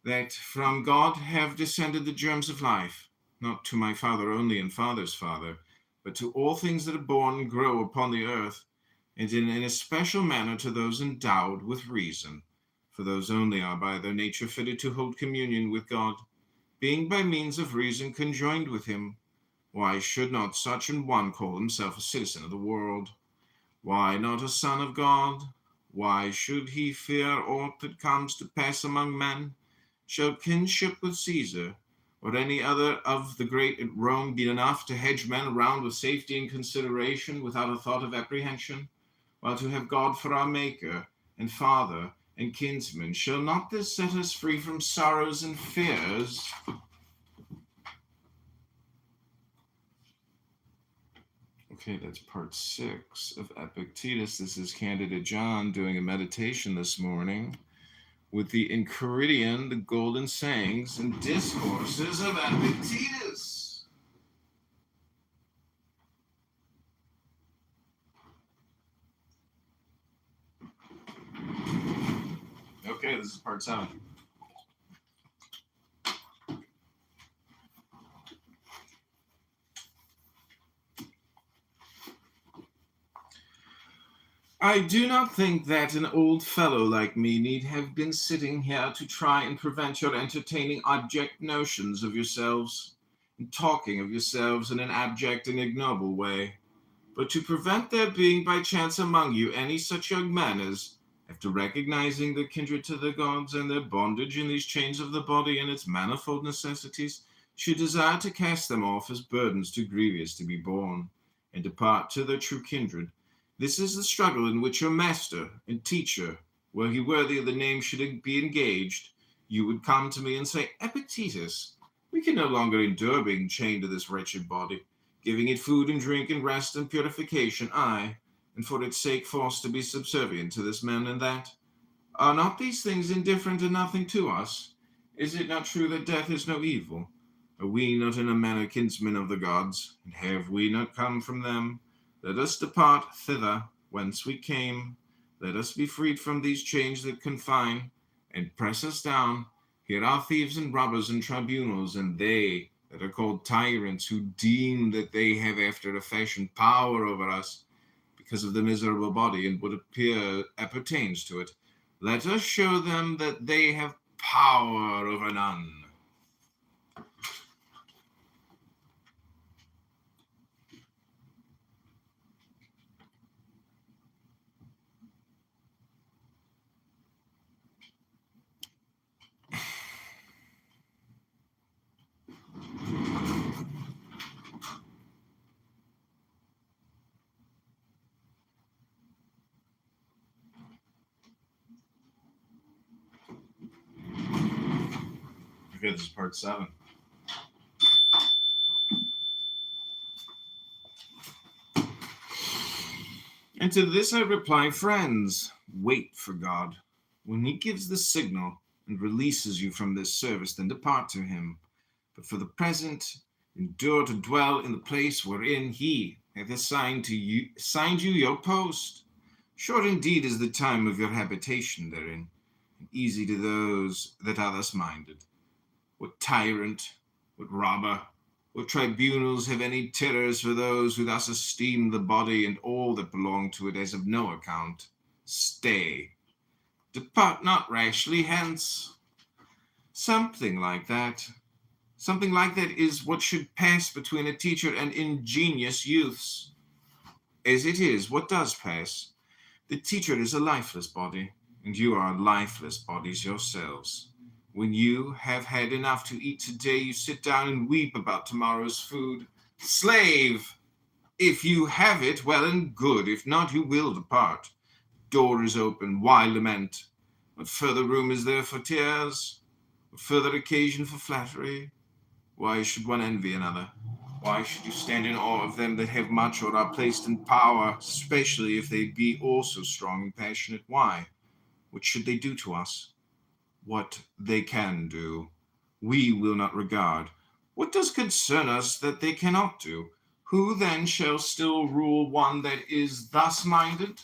that from God have descended the germs of life, not to my father only and father's father, but to all things that are born and grow upon the earth, and in an especial manner to those endowed with reason. For those only are by their nature fitted to hold communion with God, being by means of reason conjoined with him. Why should not such an one call himself a citizen of the world? Why not a son of God? Why should he fear aught that comes to pass among men? Shall kinship with Caesar or any other of the great at Rome be enough to hedge men around with safety and consideration without a thought of apprehension? While to have God for our Maker and Father and kinsman, shall not this set us free from sorrows and fears? Okay, that's part 6 of Epictetus. This is Candidate John doing a meditation this morning with the Enchiridion, the golden sayings and discourses of Epictetus. Okay, this is part 7. I do not think that an old fellow like me need have been sitting here to try and prevent your entertaining abject notions of yourselves, and talking of yourselves in an abject and ignoble way, but to prevent there being by chance among you any such young men as, after recognizing their kindred to the gods and their bondage in these chains of the body and its manifold necessities, should desire to cast them off as burdens too grievous to be borne, and depart to their true kindred. This is the struggle in which your master and teacher, were he worthy of the name, should be engaged. You would come to me and say, Epictetus, we can no longer endure being chained to this wretched body, giving it food and drink and rest and purification, aye, and for its sake forced to be subservient to this man and that. Are not these things indifferent and nothing to us? Is it not true that death is no evil? Are we not in a manner kinsmen of the gods, and have we not come from them? Let us depart thither whence we came. Let us be freed from these chains that confine and press us down. Here are thieves and robbers and tribunals, and they that are called tyrants, who deem that they have after a fashion power over us because of the miserable body and what appertains to it. Let us show them that they have power over none. Okay, this is part 7. And to this I reply, friends, wait for God. When he gives the signal and releases you from this service, then depart to him. But for the present, endure to dwell in the place wherein he hath assigned you your post. Short indeed is the time of your habitation therein, and easy to those that are thus minded. What tyrant, what robber, what tribunals have any terrors for those who thus esteem the body and all that belong to it as of no account? Stay, depart not rashly hence. Something like that. Something like that is what should pass between a teacher and ingenious youths. As it is, what does pass? The teacher is a lifeless body, and you are lifeless bodies yourselves. When you have had enough to eat today, you sit down and weep about tomorrow's food. Slave! If you have it, well and good. If not, you will depart. Door is open. Why lament? What further room is there for tears? What further occasion for flattery? Why should one envy another? Why should you stand in awe of them that have much or are placed in power, especially if they be also strong and passionate? Why? What should they do to us? What they can do, we will not regard. What does concern us that they cannot do? Who then shall still rule one that is thus minded?